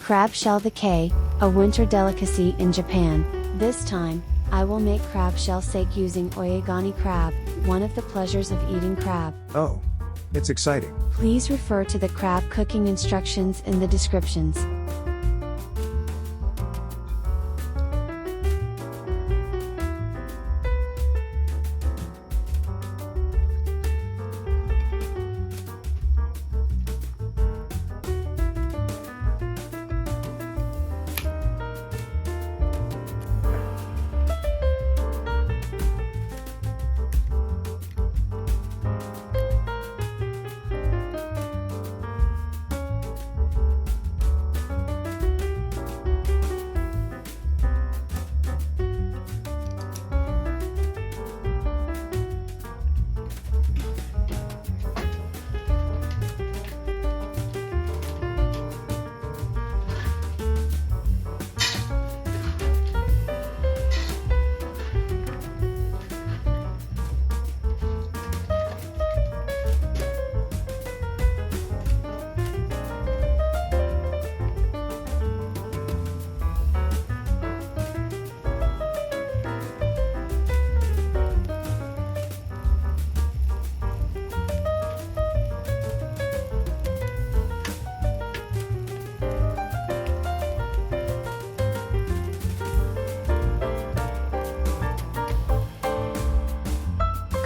Crab shell the a winter delicacy in Japan. This time, I will make crab shell sake using Oyagani crab, one of the pleasures of eating crab. Oh, it's exciting. Please refer to the crab cooking instructions in the descriptions.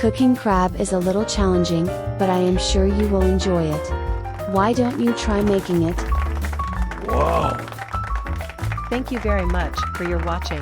Cooking crab is a little challenging, but I am sure you will enjoy it. Why don't you try making it? Whoa! Thank you very much for your watching.